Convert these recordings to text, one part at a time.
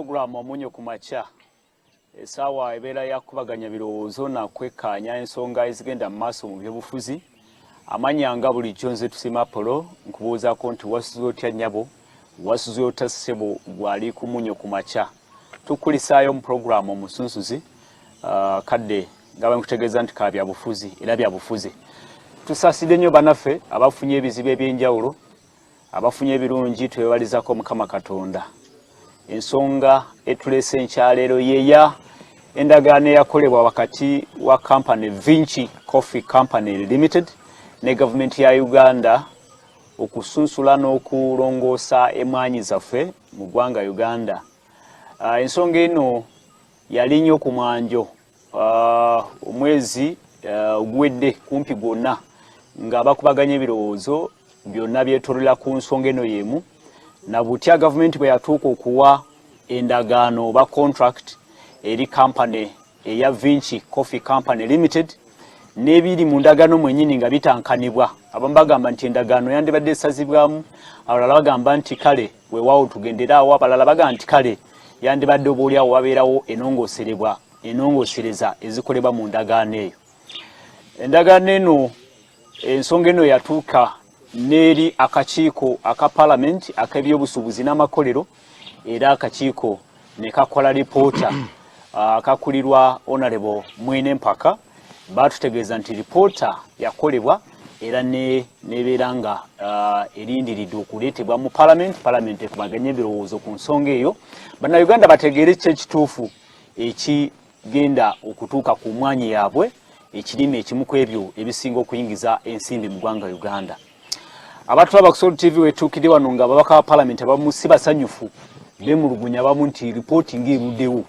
program Omunnyo Ku Makya. Esawa ebeera yakubaganya birowoozo na kwekkaanya ensonga ezigenda mu maaso mu byobufuzi. Amanya nga bulijjo nze Tusima Apollo nkubuuzaako nti wasuze otya nnyabo, wasuze otya ssebo gwali ku Munnyo Ku Makya. Tukulisaayo mu program omusunsuzi kadde nga bwe nkutegeeza nti ka byabufuzi era byabufuzi. Tusaasidde nnyo bannaffe abafunye ebizibu eby'enjawulo, abafunye ebirungi twebalizako Mukama Katonda. Ensonga etuleese enkyaleero yeya endagaano eyakolebwa wakati wa company Vinci Coffee Company Limited ne gavumenti ya Uganda okusunsula n'okulongoosa emmwanyi zaffe mu ggwanga Uganda. Ensonga eno yali nnyo ku mwanjo omwezi oguwedde kumpi gwonna nga bakubaganya ebirowoozo byonna byetoolera ku nsonga eno y'emu. Na butya gavumenti bwe yatuuka okuwa endagaano oba contract eri company eya Vinci Coffee Company Limited n'ebiri mu ndagaano mwennyini nga bitankanibwa. Abamu bagamba nti endagaano yandibadde esazibwamu, abalala bagamba nti kale weewaawo tugenderaawo, abalala bagamba nti kale yandibadde obaolyawo wabeerawo enongoosereza ezikolebwa mu ndagaano eyo. Endagaano eno ensonga eno yatuuka n'eri akakiiko aka Parliament ak'ebyobusuubuzi n'amakolero, era akakiiko ne kakola lipoota akakulirwa Honorable Mwene Mpaka. Baatutegeeza nti lipoota yakolebwa era nebeera nga erindiridde okuleetebwa mu Parliament ekubaganya ebirowoozo ku nsonga eyo. Bannayuganda bategeere ki ekituufu ekigenda okutuuka ku mwanya yaabwe, ekirime ekimu ku ebyo ebisinga okuyingiza ensimbi mu ggwanga Uganda. Abatulaba ku Soul TV wetuukidde wano nga ababaka ba Parliament abamu si basanyufu, beemulugunya abamu nti lipooti ng'eruddewo.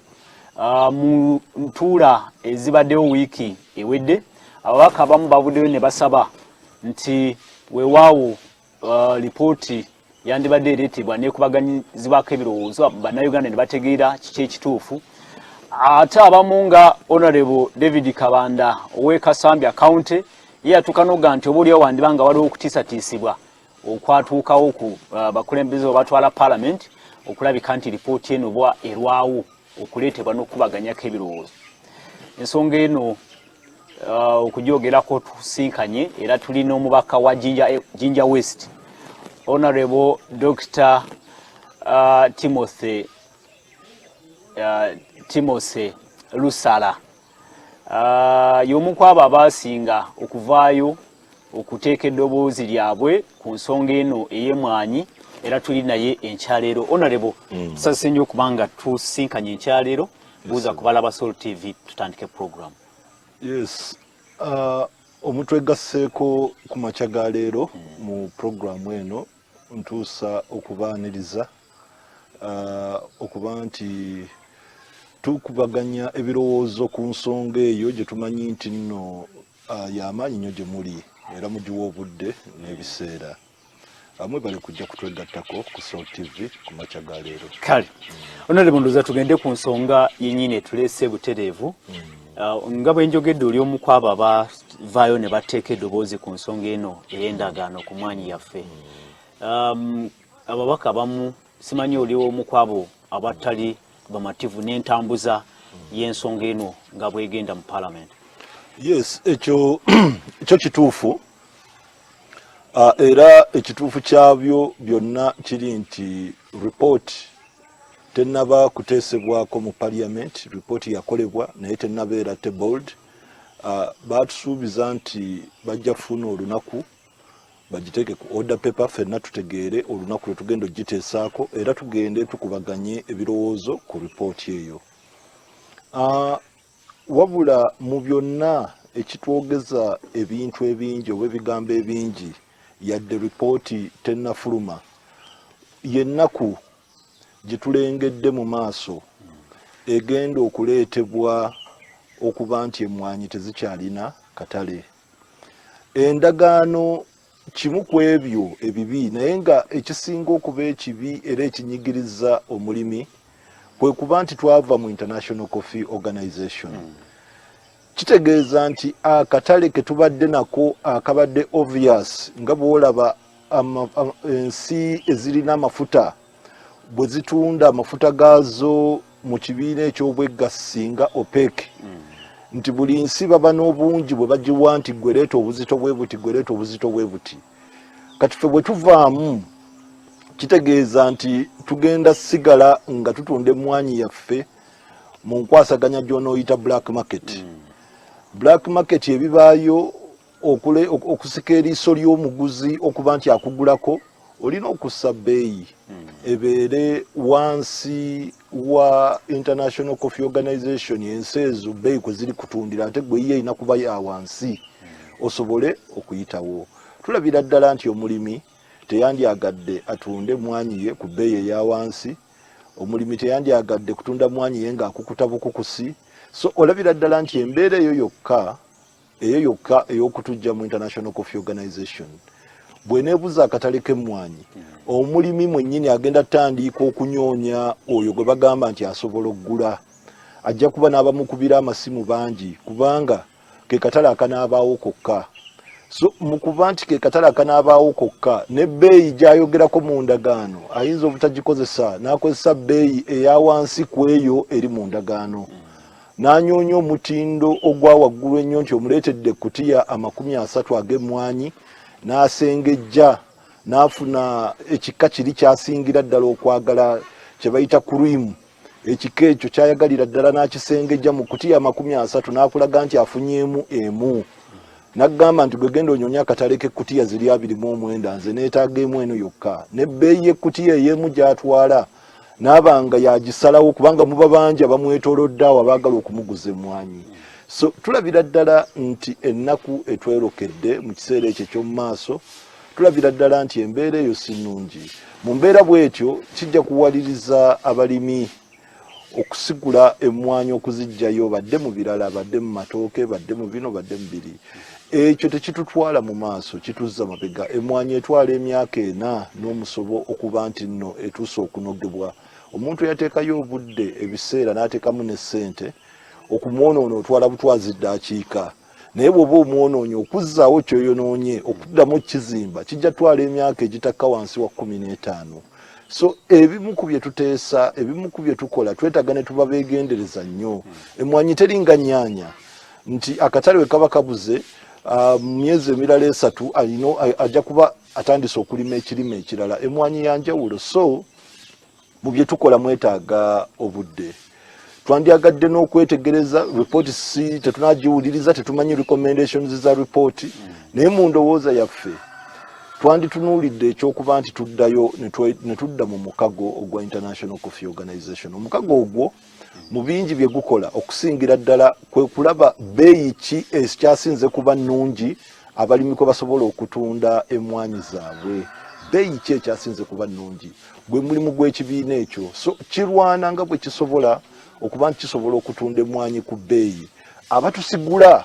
Mu ntuula ezibaddewo wiiki ewedde, ababaka abamu bavuddeyo ne basaba nti weewaawo lipooti yandibadde ereetebwa n'ekubaganyizibwako ebirowoozo, bannayuganda ne bategeera kiki ekituufu. Ate abamu nga Honorable David Kabanda ow'e Kasambya County ye yatuuka n'okuga nti obaolyawo wandibanga waliwo okutiisatiisibwa okwatuukawo ku bakulembeze obatwala Parliament okulabika nti lipooti eno bwa erwawo okuleetebwa n'okubaganyako ebirowoozo. Ensonga eno okugyogerako tusinkanye era tuli n'omubaka wa Jinja West Honorable Dr. Timothy Lusala. Y'omu ku abo abaasinga okuvaayo okuteeka eddoboozi lyabwe ku nsonga eno ey'emmwanyi, era tuli naye enkyaleero. Honorable, tusase nnyo okubanga tusinkanye enkyaleero. Buuza kubalaba Soul TV tutandike program. Yes, omutwe gasseeko ku makya ga leero mu programu eno ntuusa okubaaniriza okuba nti tukubaganya ebirowoozo ku nsonga eyo gye tumanyi nti nno y'amaanyi nnyo gye muli era mugiwa obudde n'ebiseera. Bamwe bali kujja kutwegattako ku Soul TV ku makya ga leero. Kale, Honorable ndoza tugende ku nsonga yennyini etuleese butereevu. Nga bwe njogedde oli omu ku abo abavaayo ne bateeka eddoboozi ku nsonga eno ey'endagaano ku mwanyi yaffe. Ababaka abamu simanyi oli omu ku abo abatali bamativu n'entambuza y'ensonga eno nga bwegenda mu Parliament. Yes, ekyo kituufu. Era ekituufu kyabyo byonna kiri nti report tennaba kuteesebwako mu Parliament, report yakolebwa naye tennabeera tabled. Baatusuubiza nti bajja kufuna olunaku bagiteeke ku order paper, ffenna tutegeere olunaku lwe tugenda ogiteesaako era tugende tukubaganye ebirowoozo ku report eyo. Wabula mu byonna ekitwogeza ebintu ebingi oba ebigambo ebingi yadde ripooti tennafuluma, y'ennaku gye tulengedde mu maaso egenda okuleetebwa okuba nti emmwanyi tezikyalina katale. Endagaano kimu ku ebyo ebibi, naye nga ekisinga okuba ekibi era ekinyigiriza omulimi kwe kuba nti twava mu International Coffee Organization. Kitegeeza nti akatale ke tubadde nako akabadde obvious nga bw'olaba ensi ezirina amafuta bwe zitunda amafuta gaazo mu kibiina eky'obwegasi singa OPEC nti buli nsi baba n'obungi bwe bagiwa nti gwe leeta obuzito bwe buti gwe leeta obuzito bwe buti. Kati ffe bwe tuvaamu kitegeeza nti tugenda sigala nga tutunda emmwanyi yaffe mu nkwasaganya gy'onooyita black market. Black market ebibaayo okusika eriiso ly'omuguzi okuba nti akugulako olina okussa bbeeyi ebeere wansi wa International Coffee Organization ensi ezo bbeeyi kwe ziri kutundira ate gwe ye erina kuba ya wansi osobole okuyitawo. Tulabira ddala nti omulimi teyandyagadde atunde emmwanyi ye ku bbeeyi eya wansi, omulimi teyandyagadde kutunda mmwanyi ye ng'akukuta bukukusi. So olabira ddala nti embeera eyo yokka ey'okutujja mu International Coffee Organization bw'eneebuza akatale k'emmwanyi omulimi mwennyini agenda tandika okunyoonya oyo gwe bagamba nti asobola oggula, ajja kuba n'abamukubira amasimu bangi kubanga ke katale akanaabaawo kokka. So mu kuba nti ke katale akanaabaawo kokka n'ebbeeyi gy'ayogerako mu ndagaano ayinza obutagikozesa n'akozesa bbeeyi eya wansi ku eyo eri mu ndagaano. N'anyoonya omutindo ogwa waggulu ennyo nti omuleetedde ekkutiya 30 ag'emmwanyi n'asengejja n'afuna ekika kiri kyasingira ddala okwagala kye bayita cream. Ekika ekyo kyayagalira ddala n'akisengejja mu kutiya 30 n'akulaga nti afunyeemu emu. N'agamba nti gwe genda onyoonya akatale k'ekkutiya ziri 29 nze neetaaga emu eno yokka. N'ebbeeyi y'ekkutiya ey'emu gy'atwala n'abanga yagisalawo kubanga muba bangi abamwetoolodde awo abaagala okumuguza emmwanyi. So tulabira ddala nti ennaku etwerokedde mu kiseera ekyo eky'omu maaso, tulabira ddala nti embeera eyo si nnungi. Mu mbeera bw'etyo kijja kuwaliriza abalimi okusigula emmwanyi okuziggyayo badde mu birala badde mu matooke badde mu bino badde mu biri. Ekyo tekitutwala mu maaso kituzza mabega. Emmwanyi etwala emyaka 4 n'omusobo okuba nti nno etuuse okunogebwa. Omuntu yateekayo obudde ebiseera n'ateekamu ne ssente okumwonoona otwala butwazi ddakiika. Naye bw'oba omwonoonye okuzzaawo kyoyonoonye okuddamu okukizimba kijja twala emyaka egitakka wansi wa 15. So ebimu ku bye tuteesa ebimu ku bye tukola twetaaga ne tuba beegendereza nnyo. Emmwanyi teringa nnyaanya nti akatale we kaba kabuze mu myezi emirala 3 ajja kuba atandise okulima ekirime ekirala. Emmwanyi ya njawulo. So mu bye tukola mwetaaga obudde. Twandyagadde n'okwetegereza ripooti si tetunagiwuliriza tetumanyi recommendations za ripooti naye mu ndowooza yaffe twanditunuulidde ekyokuba nti tuddayo ne tudda mu mukago ogwa International Coffee Organization. Omukago ogwo mu bingi bye gukola okusingira ddala kwe kulaba bbeeyi ki ekyasinze kuba nnungi abalimi kwe basobola okutunda emmwanyi zaabwe. Bbeeyi ki ekyasinze kuba nnungi gwe mulimu gw'ekibiina ekyo. So kirwana nga bwe kisobola okuba nti kisobola okutunda emmwanyi ku bbeeyi. Abatusigula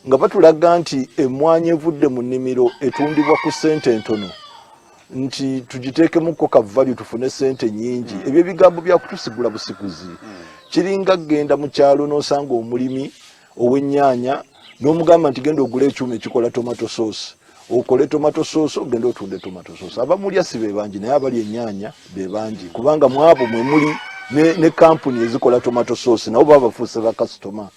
nga batulaga nti emmwanyi evudde mu nnimiro etundibwa ku ssente entono nti tugiteekemukko ka value tufune ssente nnyingi. Ebyo ebigambo bya kutusigula busiguzi. Kiringa genda mu kyalo n'osanga omulimi ow'ennyaanya n'omugamba nti genda ogula ekyuma ekikola tomato sauce. Okole tomato sauce ogenda otunde tomato sauce. Abamulya si be bangi naye abali ennyaanya be bangi kubanga mu abo mwe muli ne kampuni ezikola tomato sauce nabo baba bafuuse ba customer.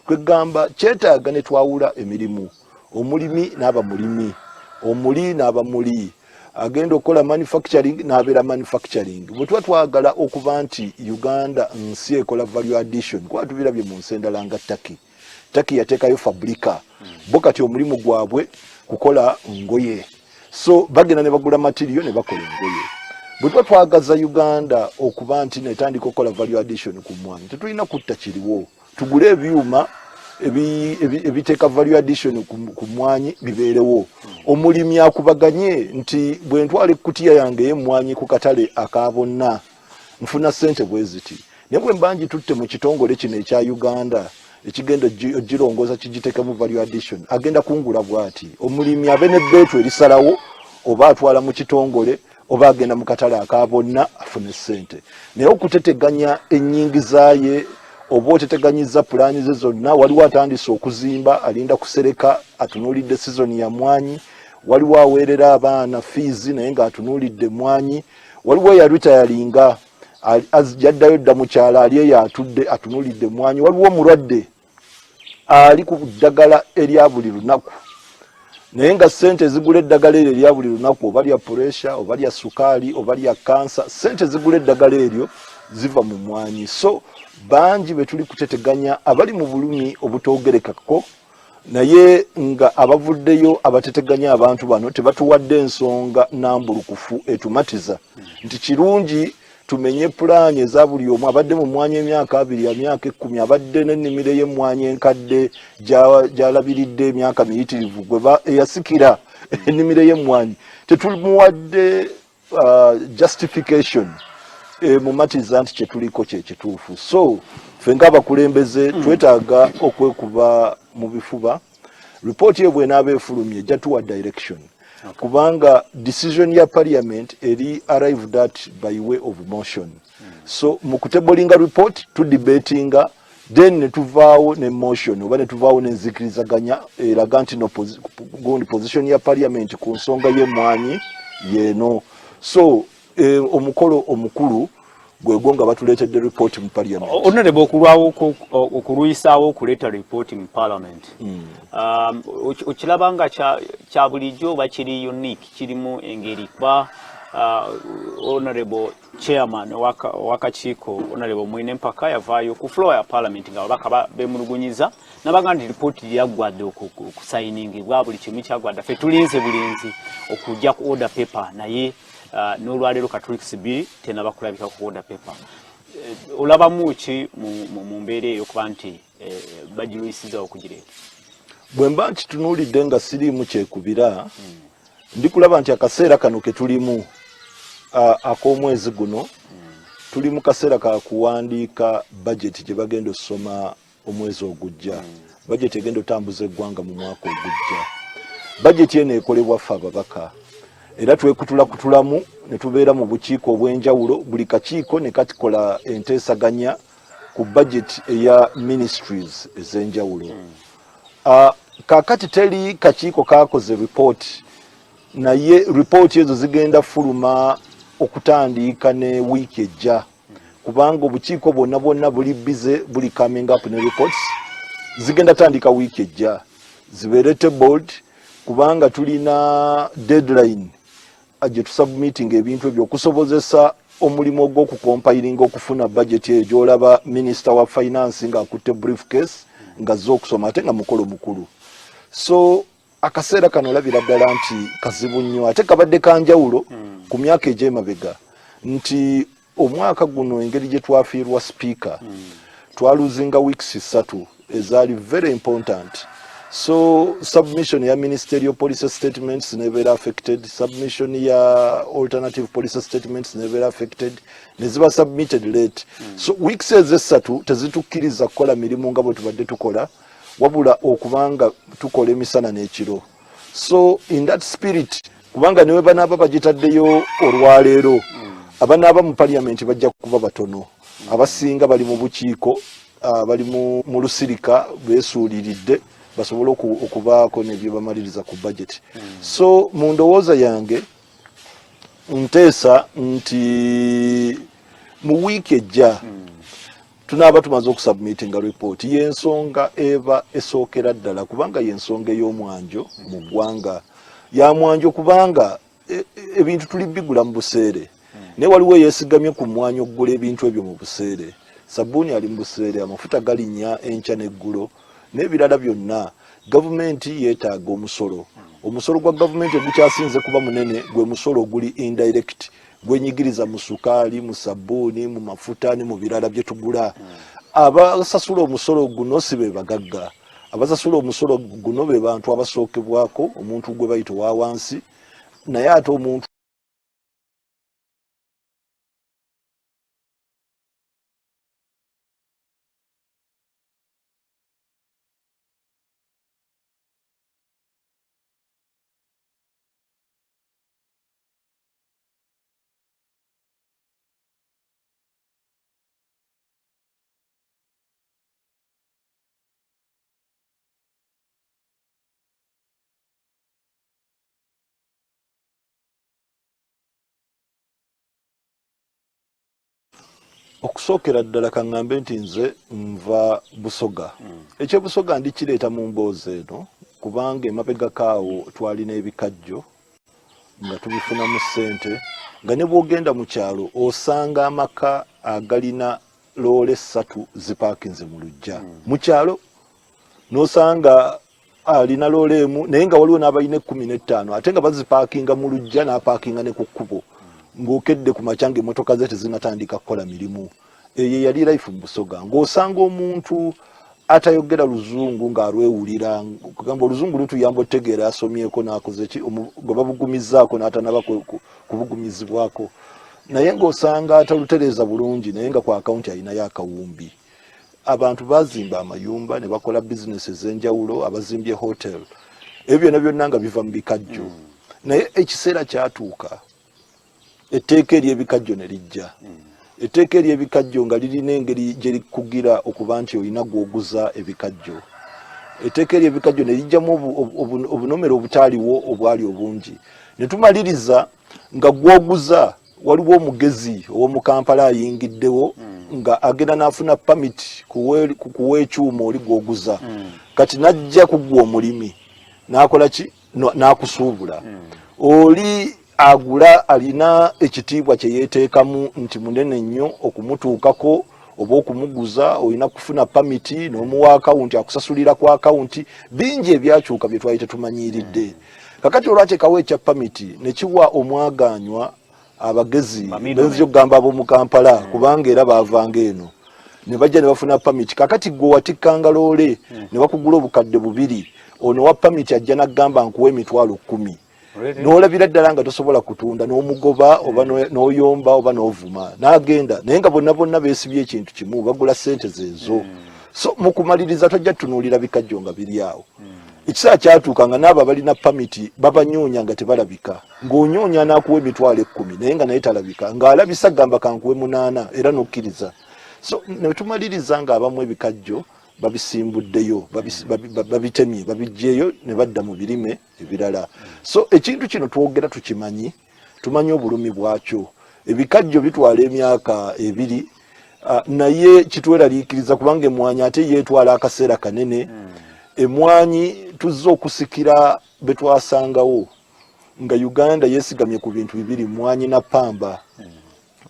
Kwegamba kyetaaga ne twawula emirimu. Omulimi n'abamulimi, omuli n'abamuli, agenda okola manufacturing n'abeera manufacturing. Bwe tuba twagala okuba nti Uganda nsi ekola value addition kuba tubirabye mu nsi endala nga Turkey yateekayo fabrika bo kati omulimu gwabwe kukola ngoye. So bagenda ne bagula material ne bakola engoye. Bwe tuba twagaza Uganda okuba nti netandika okukola value addition ku mmwanyi tetulina kutta kiriwo. Tugule ebyuma ebiteeka value addition ku mmwanyi bibeerewo. Omulimi akubaganye nti bwe ntwala ekkutiya yange y'emmwanyi ku katale aka bonna nfuna ssente bwe ziti. Naye bwe mbanji tutte mu kitongole kino ekya Uganda ekigenda ogirongooza kigiteekemu value addition agenda kungula bw'ati. Omulimi abe n'ebbeetu erisalawo oba atwala mu kitongole oba agenda mu katale aka bonna afune ssente. Naye okuteteganya ennyingiza ye oba oteteganyiza pulaani ze zonna waliwo atandise okuzimba alinda kusereka atunuulidde sizoni ya mmwanyi, waliwo aweerera abaana fees naye ng'atunuulidde mmwanyi, waliwo eyaritayalinga jaddayo dda mukyala ali eyo atudde atunulidde emmwanyi. Waliwo omulwadde ali ku ddagala erya buli lunaku, naye nga ssente zigula eddagala eryo erya buli lunaku, oba lya puresha oba lya sukaali oba lya kansa, ssente zigula eddagala eryo ziva mu mmwanyi. So bangi be tuli kuteteganya abali mu bulumi obutoogerekako, naye nga abavuddeyo abateteganya abantu bano tebatuwadde ensonga nambulukufu etumatiza nti kirungi tumenye pulaani eza buli omu. Abadde mu mmwanyi emyaka 2 emyaka 10, abadde n'ennimiro y'emmwanyi enkadde gyalabiridde emyaka miyitirivu gwe eyasikira ennimiro y'emmwanyi, tetumuwadde justification mumatiza nti kyetuliko kyekituufu. So ffe ng'abakulembeze twetaaga okwekuba mu bifuba. Ripooti ebwe n'aba efulumye ejja tuwa direction, kubanga decision ya parliament eri arrived at by way of motion. So mu kutebolinga report tudebatinga, then netuvaawo ne motion oba netuvaawo n'enzikirizaganya eraga nti no position ya parliament ku nsonga y'emmwanyi yeeno. So omukolo omukulu gwegwo nga batuleetedde report mu parliament. Honorable okuluyisaawo okuleeta report mu parliament, okiraba nga kya bulijjo oba kiri unique, kirimu engeri kuba Honorable chairman wakakiiko Honorable Mwine Mpaka yavaayo ku floor ya parliament nga ababaka bemulugunyiza nabaga nti report yaggwadde okusayiningibwa, buli kimu kyaggwadde, ffe tulinze bulinzi okujja ku order paper, naye n'olwaleero Catholics bill tenaba kulabika ku order paper. Olabamu ki mu mbeera eyo kuba nti bagiruyisizaawo okugireeta? Bwe mba nkitunuulidde nga siriimu kyekubira, ndikulaba nti akaseera kano ke tulimu ak'omwezi guno tuli mu kaseera ka kuwandiika budget gye bagenda osoma omwezi ogujja. Budget egenda otambuza eggwanga mu mwaka ogujja. Budget eno ekolebwa ffe ababaka, era twekutulakutulamu ne tubeera mu bukiiko obw'enjawulo, buli kakiiko ne katikola enteesaganya ku budget eya ministries ez'enjawulo. Kaakati teri kakiiko kaakoze report, naye report ezo zigenda fuluma okutandiika ne wiiki ejja, kubanga obukiiko bwonna buli bize buli coming up ne reports zigenda tandika wiiki ejja zibeere tabled, kubanga tulina deadline gye tusubmitting ebintu ebyo okusobozesa omulimu ogw'okukompilinga okufuna budget eyo gy'olaba minister wa finance ng'akutte briefcase nga zze okusoma ate nga mukolo mukulu. So akaseera kano olabira ddala nti kazibu nnyo, ate kabadde kanjawulo ku myaka egy'emabega, nti omwaka guno engeri gye twafiirwa speaker twaluzinga weeks 3 ezaali very important. So submission ya ministerial policy statements never affected, submission ya alternative policy statements never affected, neziba submitted late. So weeks ezesatu tezitukkiriza kukola mirimu nga bwe tubadde tukola, wabula okubanga tukola emisana n'ekiro. So in that spirit, kubanga newe banaaba bagitaddeyo olwaleero, abanaaba mu parliament bajja kuba batono, abasinga bali mu bukiiko, bali mu lusirika beesuuliridde basobole okubaako nebyo bamaliriza ku budget. So mu ndowooza yange nteesa nti mu wiiki ejja tunaaba tumaze okusubmitinga report y'ensonga eba esookera ddala, kubanga y'ensonga ey'omwanjo mu ggwanga. Ya mwanjo kubanga ebintu tuli bigula mu buseere, naye waliwo yeesigamye ku mwanya okugula ebintu ebyo mu buseere. Sabbuuni ali mu buseere, amafuta galinnya enkya n'eggulo, n'ebirala byonna. Gavumenti yeetaaga omusolo. Omusolo gwa gavumenti ogukyasinze kuba munene gwe musolo oguli indirect, gwenyigiriza mu sukaali, mu sabbuuni, mu mafuta ne mu birala bye tugula. Abasasula omusolo guno si be bagagga. Abasasula omusolo guno be bantu abasookebwako, omuntu gwe bayita owa wansi, naye ate omuntu Okusookera ddala kaŋŋambe nti nze nva Busoga. Ekyebusoga ndikireeta mu mboozi eno kubanga emabega kaawo twalina ebikajjo nga tubifunamu ssente nga ne bw'ogenda mu kyalo osanga amaka agalina loole 3 zipaakinze mu luggya. Mu kyalo n'osanga alina loole emu naye nga waliwo n'abalina 15 ate nga bazipaakinga mu luggya n'apaakinga ne ku kkubo ng'okedde ku makya ng'emmotoka ze tezinatandika kukola mirimu. Eyo yali life mu Busoga. Ng'osanga omuntu atayogera luzungu ng'alwewulira kugamba oluzungu lutuyamba otegeera asomyeko n'akoze ki gwe babugumizzaako n'atanaba kubugumizibwako. Naye ng'osanga atalutereeza bulungi naye nga ku akawunti alinayo akawumbi. Abantu bazimba amayumba ne bakola bizinesi ez'enjawulo, abazimbye hotel. Ebyo byonna nga biva mu bikajjo. Naye ekiseera kyatuuka etteeka ery'ebikajjo ne lijja. Etteeka ery'ebikajjo nga lirina engeri gye likugira okuba nti olina gw'oguza ebikajjo. Etteeka ery'ebikajjo ne lijjamu obunomero obutaaliwo obwali obungi. Ne tumaliriza nga gw'oguza waliwo omugezi ow'omu Kampala ayingiddewo nga agenda n'afuna pamiti kuwa ekyuma oli gw'oguza. Kati najja kuggwa omulimi n'akola ki n'akusuubula. Oli agula alina ekitiibwa kye yeeteekamu nti munene nnyo okumutuukako oba okumuguza olina kufuna pamiti n'omuwa akawunti akusasulira ku akawunti. Bingi ebyakyuka bye twali tetumanyiiridde. Kakati olwateekawo ekya pamiti ne kiwa omwaganywa abagezi benzi okugamba ab'omu Kampala kubanga era baavanga eno ne bajja ne bafuna pamiti. Kakati gwe watikkanga loole ne bakugula obukadde 2 ono wa pamiti ajja n'agamba nkuwa emitwalo 10. N'olabira ddala nga tosobola kutunda n'omugoba oba n'oyomba oba n'ovuma n'agenda naye nga bonna beesibye ekintu kimu bagula ssente zeezo. So mu kumaliriza tojja tutunuulira bikajjo nga biri awo. Ekiseera kyatuuka nga n'abo abalina pamiti babanyoonya nga tebalabika. Ng'onyoonya n'akuwa emitwalo 10 naye nga naye talabika. Ng'alabisa gamba kankuwe 8 era n'okkiriza. So ne tumaliriza nga abamu ebikajjo babisimbuddeyo babitemye babiggyeyo ne badda mu birime ebirala. So ekintu kino twogera tukimanyi tumanyi obulumi bwakyo. Ebikajjo bitwala emyaka 2 naye kitweraliikiriza kubanga emmwanyi ate yeetwala akaseera kanene. Emmwanyi tuzze okusikira betwasangawo nga Uganda yeesigamye ku bintu 2 mmwanyi na pamba.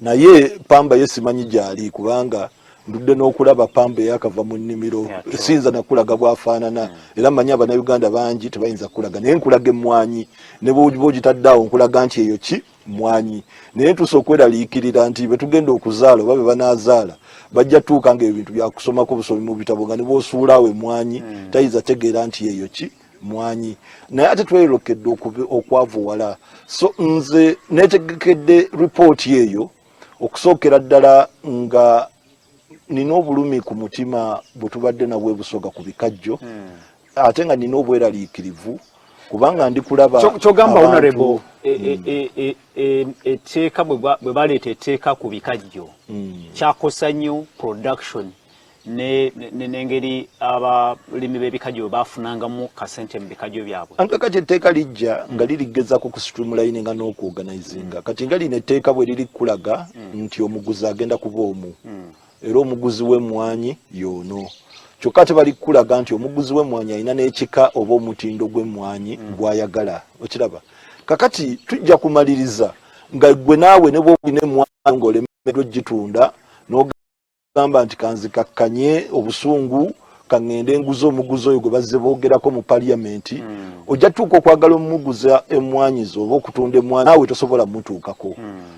Naye pamba yesimanyi gyali kubanga ndudde n'okulaba pamba eyakava mu nnimiro sinza nakulaga bwafaanana era manyi Abannayuganda bangi tebayinza kulaga naye nkulaga emmwanyi ne bw'ogitaddeawo nkulaga nti eyo ki mmwanyi. Naye tusa okweraliikirira nti betugenda okuzaala oba be banaazaala bajja tuuka nga ebintu byakusomako busomi mu bitabo nga ne bw'osuulaawo emmwanyi tayinza tegeera nti eyo ki mmwanyi. Naye ate twerokedde okwavuwala. So nze neetegekedde ripooti eyo okusookera ddala nga nina obulumi ku mutima bwe tubadde nabwe Busoga ku bikajjo ate nga nina obweraliikirivu kubanga ndi kulaba kyogamba honorable etteeka bwe baleeta etteeka ku bikajjo kyakosa nnyo production n'engeri abalimi b'ebikajjo bafunangamu kasente mu bikajjo byabwe. Kati etteeka lijja nga lirigezaako ku streamline nga n'okuorganizinga. Kati nga lino etteeka bwe liri kulaga nti omuguzi agenda kuba omu era omuguzi w'emmwanyi y'ono. Kyokka tebali kulaga nti omuguzi w'emmwanyi alina n'ekika oba omutindo gw'emmwanyi gw'ayagala. Okiraba? Kakati tujja kumaliriza nga gwe naawe ne bw'olina emmwanyi ng'olemeddwa ogitunda n'ogamba nti kanzikakkanye obusungu kaŋŋende nguza omuguzi oyo gwe bazze boogerako mu paliyamenti. Ojja tuuka okwagala omuguza emmwanyi zo oba okutunda emmwanyi naawe tosobola mutuukako.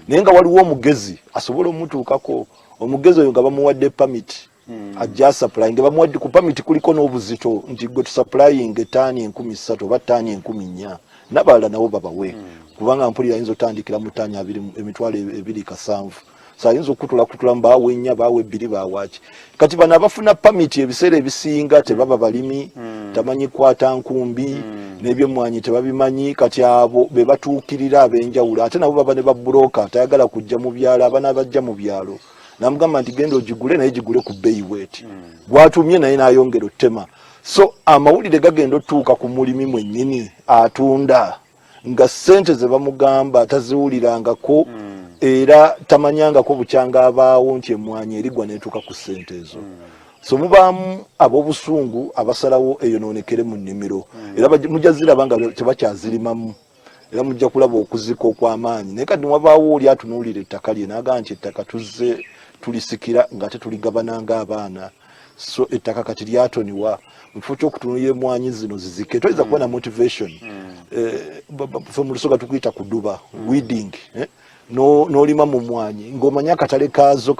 Naye nga waliwo omugezi asobola omutuukako. Omugezi oyo nga bamuwadde pamiti ajja supplying bamuwadde ku pamiti kuliko n'obuzito nti gwe tusupplying ttaani 3,000 oba ttaani 4,000 n'abalala nabo babawe kubanga mpulira ayinza otandikira mu ttaani 2,700. So ayinza okutula mbaawe 4 baawe 2 baawaki. Kati bano abafuna pamiti ebiseera ebisinga tebaba balimi tamanyi kwata nkumbi n'ebyemmwanyi tebabimanyi. Kati abo be batuukirira ab'enjawulo ate nabo baba ne babulooka tayagala kujja mu byalo abana abajja mu byalo namugamba nti genda ogigule naye gigule ku bbeeyi bweti bw'atumye naye n'ayongera ottema. So amawulire gagenda otuuka ku mulimi mwennyini atunda nga ssente ze bamugamba taziwulirangako era tamanyangako bukyanga abaawo nti emmwanyi erigwa netuuka ku ssente ezo. So mubaamu ab'obusungu abasalawo eyonoonekere mu nnimiro era mujja ziraba nga tebakyazirimamu era mujja kulaba okuzika okw'amaanyi naye kati wabaawo oli atunuulira ettaka lye n'agamba nti ettaka tuzze tulisikira nga tetuligabana ng'abaana so ettaka kati lyatoniwa mu kifo ky'okutunuulira emmwanyi zino zizike toyinza kuba na motivation fe mu lusoga tukuyita kuduba weeding n'olima mu mmwanyi ng'omanya akatale kaazo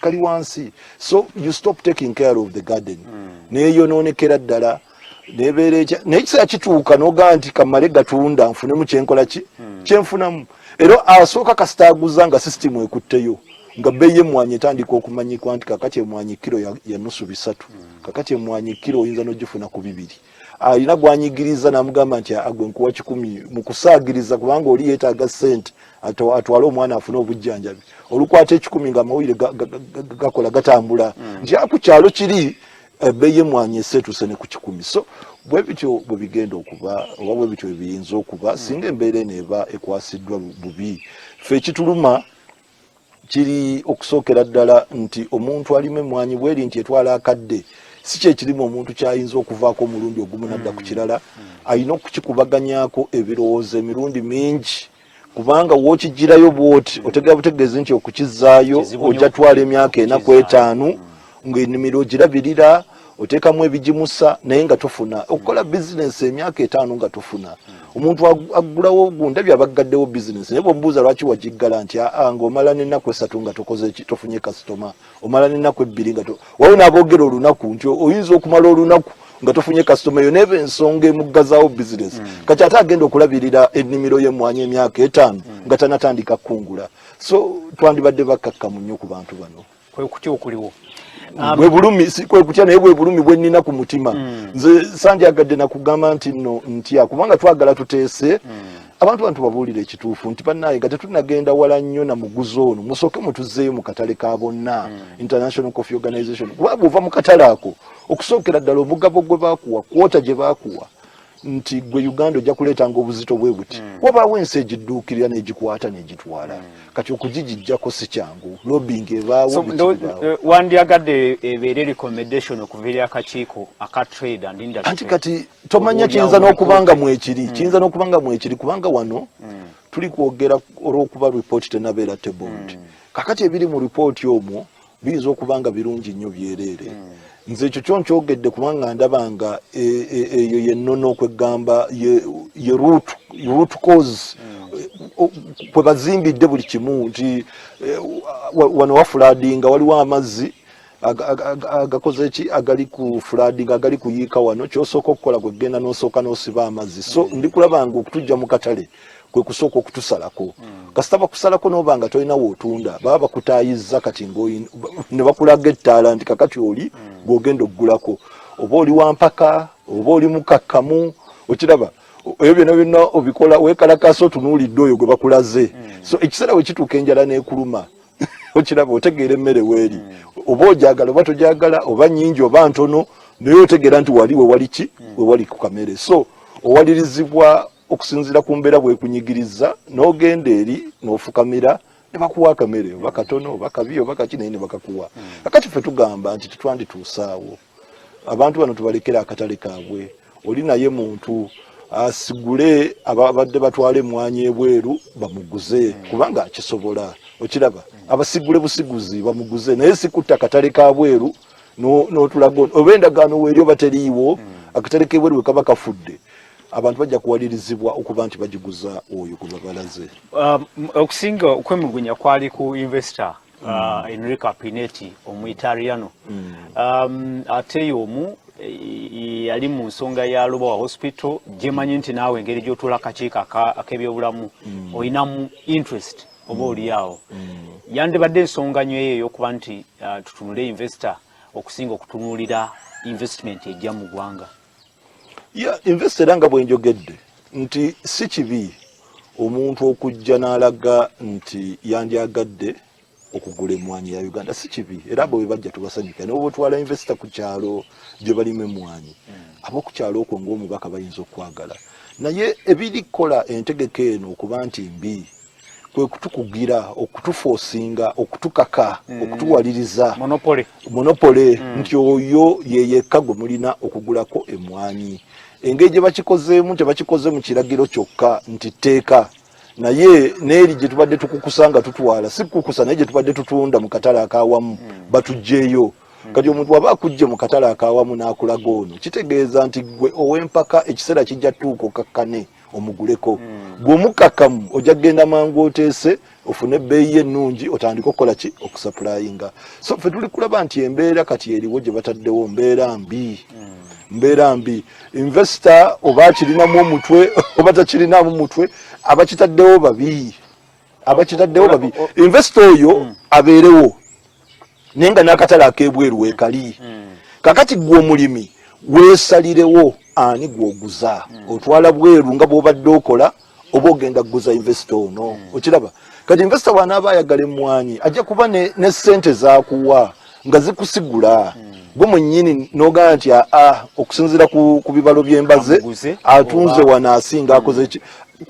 kali wansi so you stop taking care of the garden neyonoonekera ddala nebeera naye ekiseera kituuka n'ogaa nti kamale gatunda nfunemu kyenkola kyenfunamu era asooka kasitaaguza nga sisitimu ekutteyo nga bbeeyi emmwanyi etandika okumanyikwa nti kakati emmwanyi kiro ya nusu 3 kakati emmwanyi kiro oyinza n'ogifuna ku 2 alina gwanyigiriza n'amugamba nti agwe nkuwa 10 mu kusaagiriza kubanga oli yeetaaga ssente atwale omwana afune obujjanjabi olukwata 10 nga amawulire gakola gatambula nti ku kyalo kiri ebbeeyi emmwanyi eseetuse ne ku 10 so bwe bityo bwe bigenda okuba oba bwe bityo biyinza okuba singa embeera eba ekwasiddwa bubi ffe ekituluma kiri okusookera ddala nti omuntu alima emmwanyi bweri nti etwala akadde si kyekirimu omuntu kyayinza okuvaako omulundi ogumu nadda ku kirala alina okukikubaganyako ebirowoozo emirundi mingi kubanga wookigirayo bwoti otegera butegeezi nti okukizaayo ojja twala emyaka 4 ku 5 ng'ennimiro ogirabirira oteekamu ebigimusa naye nga tofuna okukola bizinesi emyaka 5 nga tofuna omuntu agulawo gundabye abaggaddewo bizinesi naye bw'omubuuza lwaki wagiggala nti ng'omala n'ennaku 3 nga tofunye kasitoma omala n'ennaku 2 nga wawo n'aboogera olunaku nti oyinza okumala olunaku nga tofunye kasitoma yo neeba ensonga emuggazaawo bizinesi kati ate agenda okulabirira ennimiro y'emmwanyi emyaka 5 nga tanatandika kungula so twandibadde bakkakkamu nnyo ku bantu bano kwe kutya okuliwo bwe bulumi si kwe kutya naye bwe bulumi bwe nnina ku mutima nze sandyagadde nakugamba nti nno ntya kubanga twagala tuteese abantu babuulira ekituufu nti bannaye nga tetunagenda wala nnyo na muguzi ono musooke mutuzzeeyo mu katale ka bonna International Coffee Organization kuba bw'ova mu katale ako okusookera ddala omugabo gwe baakuwa kwota gye baakuwa nti gwe Uganda ojja kuleetanga obuzito bwe buti wabaawo ensi egidduukirira n'egikwata n'egitwala kati okugigijjako si kyangu lobbying ebaawo wandyagadde ebeere recommendation okuva eri akakiiko aka trade and industry anti kati tomanya kiyinza n'okubanga mwekiri kubanga wano tuli kwogera olw'okuba report tenabeera tebond kakati ebiri mu report omwo biyinza okubanga birungi nnyo byereere nze ekyo kyonkyogedde kubanga ndabanga eyo yennono okwegamba ye root cause kwe bazimbidde buli kimu nti wano wafuladinga waliwo amazzi agakoze ki agali ku flooding agali kuyiika wano kyosooka okukola kwegenda n'osooka n'osiba amazzi so ndi kulabanga okutujja mu katale kwe kusooka okutusalako kasita bakusalako n'obanga tolina wootunda baba bakutaayizza kati ne bakulaga ettaala nti kakati oli gw'ogenda oggulako oba oli wampaka oba oli mukakkamu okiraba ebyo byonna obikola weekalakaasa otunuulidde oyo gwe bakulaze so ekiseera we kituuka enjala n'ekuluma okiraba otegeera emmere weeri oba ogyagala oba togyagala oba nnyingi oba ntono naye otegeera nti wali wewali ku kamere so owalirizibwa okusinziira ku mbeera bwekunyigiriza n'ogenda eri n'ofukamira ne bakuwa akamere oba katono oba kabi oba kaki naye ne bakakuwa kakati ffe tugamba nti tetwandituusaawo abantu bano tubalekera akatale kaabwe oli naye muntu asigule ababadde batwala emmwanyi ebweru bamuguze kubanga akisobola okiraba abasigule busiguzi bamuguze naye sikutta akatale kabweru n'otulaga oba endagaano weeri oba teriiwo akatale k'ebweru bwe kaba kafudde abantu bajja kuwalirizibwa okuba nti bagiguza oyo gwe babalaze okusinga okwemugunya kwali ku investor Enrico Pineti Omuitaliano ate omu yali mu nsonga ya Lubawa Hospital gyemanyi nti naawe engeri gy'otuula akakiiko ak'ebyobulamu olinamu interest oba oliawo yandibadde ensonga nnyo eyo ey'okuba nti tutunule investor okusinga okutunuulira investment ejja mu ggwanga investor era nga bwenjogedde nti si kibi omuntu okujja n'alaga nti yandyagadde okugula emmwanyi ya Uganda si kibi era abo bwe bajja tubasanyuka naye oba otwala investor ku kyalo gye balima emmwanyi ab'oku kyalo okwo ng'omubaka bayinza okwagala naye ebiri kukola entegeka eno okuba nti mbi kwe kutukugira okutufosinga okutukaka okutuwaliriza monopole nti oyo yeyekka gwe mulina okugulako emwanyi engeri gye bakikozeemu tebakikoze mu kiragiro kyokka nti tteeka naye neeri gye tubadde tukukusanga tutwala si kukusa naye gye tubadde tutunda mu katale akawamu batugjeeyo kati omuntu waba akujje mu katale akawamu n'akulaga ono kitegeeza nti gwe ow'empaka ekiseera kijja tuuka okakkane omuguleko gw'omukakamu ojja kgenda mangu oteese ofune ebbeeyi ennungi otandika okukola ki okusappulayinga so ffe tuli kulaba nti embeera kati eriwo gye bataddewo mbeera mbi investor oba akirinamu omutwe oba takirinamu mutwe abakitaddewo babi investor oyo abeerewo naye nga n'akatale ak'ebweru weekali kakati gwe omulimi weesalirewo ani gw'oguza otwala bweru nga bw'obadde okola oba ogenda kuguza investor ono okiraba kati investor bw'anaaba ayagala emmwanyi ajja kuba ne ssente z'akuwa nga zikusigula gwe mwennyini n'ogamba nti okusinziira ku bibalo by'embaze atunze wano asinga akoze ki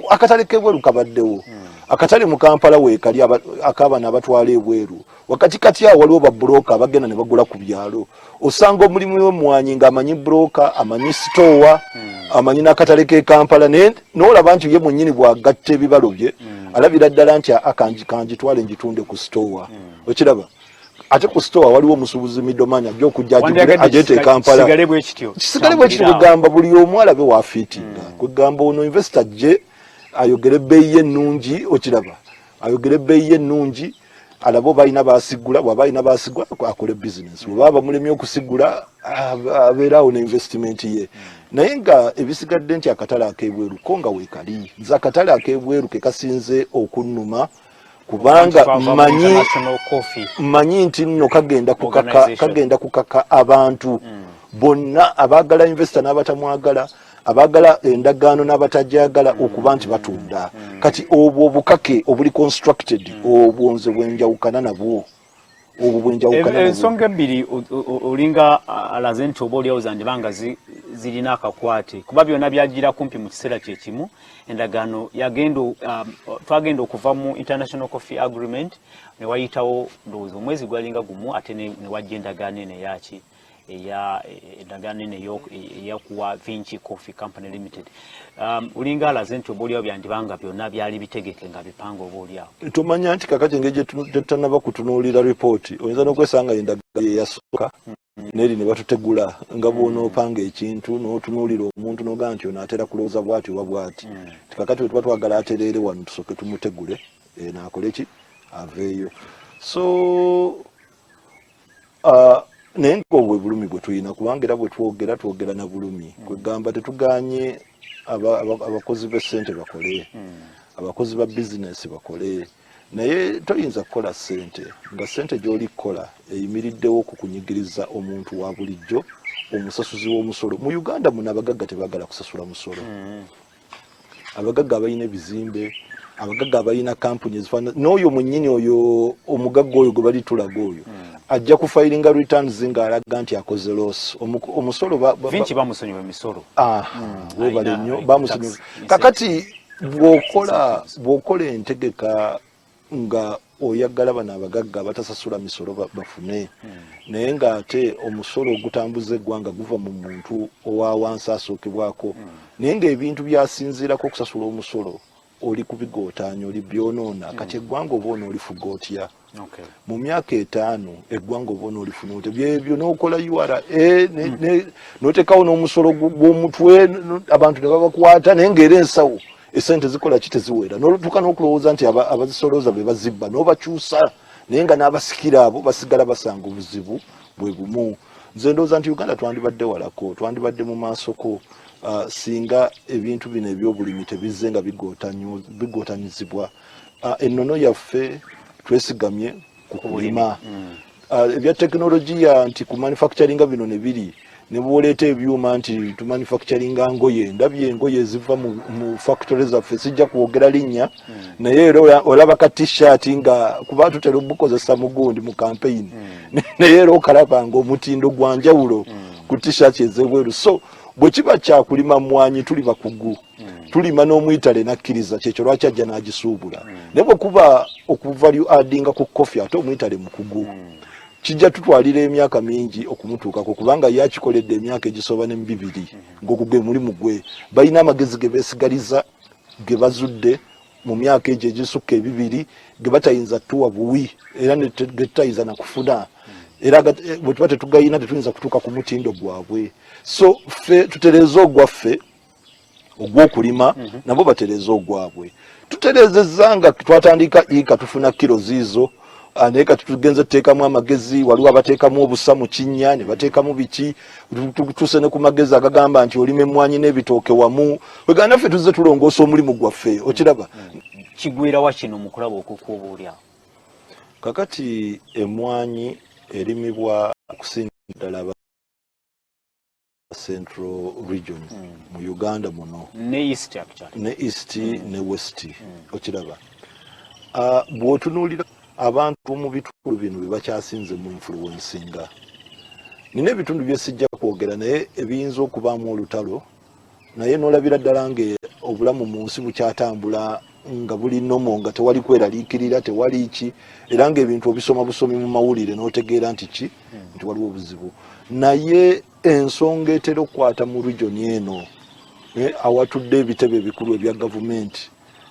akatale k'ebweru kabaddewo akatale mu Kampala weekali akaabana abatwala ebweru wakati kati awo waliwo babulooka abagenda ne bagula ku byalo osanga omulimu w'emmwanyi ng'amanyi bulooka amanyi sitowa amanyi n'akatale k'e Kampala n'olaba nti ye mwennyini bw'agatta ebibalo bye alabira ddala nti kanjitwale njitunde ku sitowa okiraba ate ku sitowa waliwo omusuubuzi midomanya ajja okujja ajeete e Kampala kisigale bwe kityo kwegamba buli omu alabe waafiitinga kwegamba ono investor gye ayogere ebbeeyi ennungi okiraba ayogere ebbeeyi ennungi alabo balina basigula bw'aba alina basigula akole business bw'aba bamulemye okusigula abeerawo ne investment ye naye nga ebisigadde nti akatale ak'ebweru ko nga weekali nze akatale ak'ebweru ke kasinze okunnuma kubanga mmanyi nti nno kagenda kukaka abantu bonna abaagala investor n'abatamwagala abaagala endagaano n'abatajagala okuba nti batunda kati obwo obukake obuli constructed obwo nze bwenjawukana nabwo ensonga ebbiri olinga alaze nti oba oliawo zandibanga zirina akakwate kuba byonna byagira kumpi mu kiseera kyekimu endagaano twagenda okuva mu international coffee agreement ne wayitawo ndowooza omwezi gwalinga gumu ate ne wajja endagaano eno eyaki endagaano eno eyakuwa Vinci Coffee Company Limited olinga alaze nti oba oliawo byandibanga byonna byali bitegeke nga bipanga oba oliawo tomanya nti kakati engeri gye tutanaba kutunuulira ripooti oyinza n'okwesanga endagaano eyasooka neri ne batutegula nga bw'onoopanga ekintu n'otunuulira omuntu n'ogamba nti ono atera kulowooza bw'ati oba bw'ati kakati bwe tuba twagala atereere wano tusooke tumutegule naakole ki aveeyo so naye ng'obwe bulumi bwe tulina kubanga era bwe twogera na bulumi kwegamba tetuganye abakozi b'essente bakole abakozi ba bizinesi bakole naye toyinza kukola ssente nga ssente gy'oli kukola eyimiriddewo okukunyigiriza omuntu wa bulijjo omusasuzi w'omusolo mu Uganda muno abagagga tebaagala kusasula musolo abagagga abalina ebizimbe abagagga abalina kampuni ezifaanana n'oyo mwennyini oyo omugagga oyo gwe bali tulaga oyo ajja kufayiringa returns ng'alaga nti akoze loss omusolo Vinci bamusonyiwa emisolo webale nnyo bamusonyiwa kakati bw'okola entegeka nga oyagala bano abagagga batasasula misolo bafune naye ng'ate omusolo ogutambuza eggwanga guva mu muntu owa wansi asookebwako naye ng'ebintu byasinziirako okusasula omusolo oli kubigootaanya oli byonoona kati eggwanga oba onoolifuga otya mu myaka 5 eggwanga oba onoolifuna otya byebyo n'okola URA n'oteekawo n'omusolo gw'omutwe abantu ne babakwata naye ng'era ensawo esente zikola ki teziwera n'olutuuka n'okulowooza nti abazisolooza be bazibba n'obakyusa naye nga n'abasikira abo basigala basanga obuzibu bwe bumu nze ndowooza nti Uganda twandibadde walako twandibadde mu maasoko singa ebintu bino ebyobulimi tebizze nga bigootanyizibwa ennono yaffe twesigamye ku kulima ebya tekinologiya nti ku manufacturinga bino ne biri ne bwoleeta ebyuma nti tumanufacturinga ngoye ndabye engoye eziva mu factory zaffe sijja kwogera linnya naye era olaba ka t-shirt nga kuba tutera obukozesa mugundi mu campaign naye era okalaba nga omutindo gwa njawulo ku t-shirt ez'ebweru so bwe kiba kyakulima mmwanyi tuli bakugu tulima n'omuyitale nakkiriza kyekyo lwaki ajja n'agisuubula naye bwekuba okuvalue addinga ku kofi ate omuyitale mukugu kijja tutwalira emyaka mingi okumutuukako kubanga yakikoledde emyaka egisoba ne 2 ng'ogugwe mulimu gwe balina amagezi ge beesigaliza ge bazudde mu myaka egyo egisukka 2 ge batayinza tuwa buwi era ge tutayinza nakufuna era bwe tuba tetugayina tetuyinza kutuuka ku mutindo gwabwe so ffe tutereeza ogwaffe ogw'okulima nabo batereeza ogwabwe tutereezezza nga twatandika ika tufuna kilo ziizo naye kati tugenze tuteekamu amagezi waliwo abateekamu obusa mu kinnya ne bateekamu biki tutuuse ne ku magezi agagamba nti olima emmwanyi n'ebitooke wamu wegana naffe tuzze tulongoosa omulimu gwaffe okiraba kigwirawa kino mu kulaba okukubuulyawo kakati emmwanyi erimibwa okusinga ddala Central region mu Uganda muno ne East ne West okiraba bw'otunuulira abantu mu bitundu bino bye bakyasinze mu influencinga nina ebitundu bye sijja kwogera naye ebiyinza okubaamu olutalo naye n'olabira ddala nga obulamu mu nsi bukyatambula nga buli nomo nga tewali kweraliikirira tewali ki era ng'ebintu obisoma busomi mu mawulire n'otegeera nti ki nti waliwo obuzibu naye ensonga etera okukwata mu region eno awatudde ebitebe ebikulu ebya gavumenti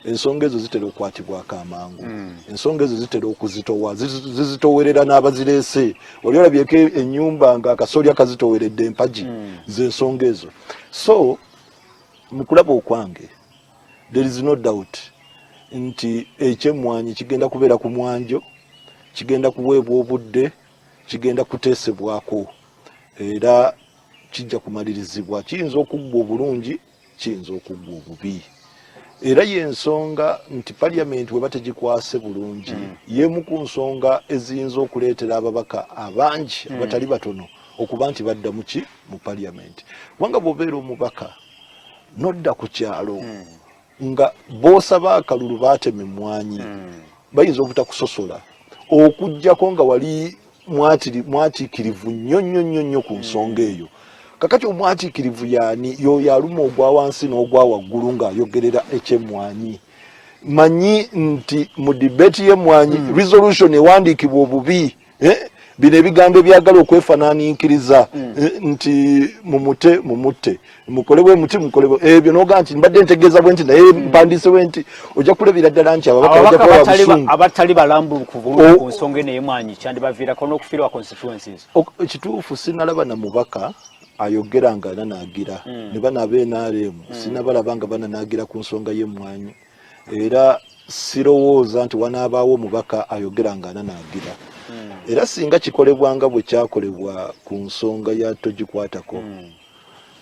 ensonga ezo zitera okukwatibwako amangu ensonga ezo zitera okuzitowa zizitowerera n'abazireese oli olabyeko ennyumba nga akasolya kazitoweredde empagi z'ensonga ezo so mu kulaba okwange there is no doubt nti ekyemmwanyi kigenda kubeera ku mwanjo kigenda kuweebwa obudde kigenda kuteesebwako era kijja kumalirizibwa kiyinza okuggwa obulungi kiyinza okuggwa obubi era y'ensonga nti parliament bwe bategikwase bulungi y'emu ku nsonga eziyinza okuleetera ababaka abangi abatali batono okuba nti badda muki mu parliament kubanga bw'obeera omubaka nodda ku kyalo nga boosaba akalulu baatema emmwanyi bayinza obutakusosola okuggyako nga wali mwatiikirivu nnyo ku nsonga eyo kakati omwatiikirivu yaani yoyo aluma ogwa wansi n'ogwa waggulu ng'ayogerera ekyemmwanyi manyi nti mu debate y'emmwanyi resolution ewandiikibwa obubi bino ebigambo ebyagala okwefananiikiriza nti mumutte mukolebwe muti mukolebwe ebyo noga nti mbadde ntegeeza bwe nti naye mpandiise bwe nti ojja kulabira ddala nti abatali balambulukuvu bulungi ku nsonga eno ey'emmwanyi kyandibaviirako n'okufiirwa constituencies ekituufu sinalaba na mubaka ayogera nga nanaagira ne banaba NRM sinabalaba nga bananaagira ku nsonga y'emmwanyi era sirowooza nti wanaabaawo omubaka ayogera nga nanaagira era singa kikolebwanga bwe kyakolebwa ku nsonga ya togikwatako